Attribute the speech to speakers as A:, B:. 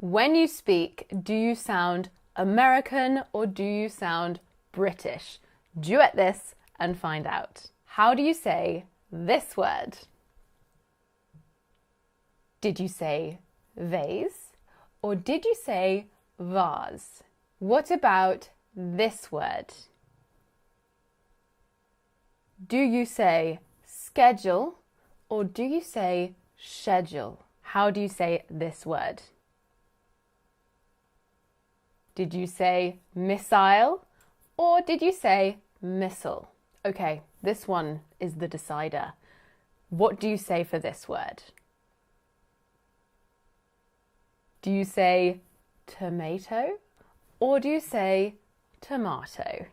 A: When you speak, do you sound American or do you sound British? Duet this and find out. How do you say this word? Did you say vase or did you say vase? What about this word? Do you say schedule or do you say schedule? How do you say this word? Did you say missile or did you say missile? Okay, this one is the decider. What do you say for this word? Do you say tomato or do you say tomato?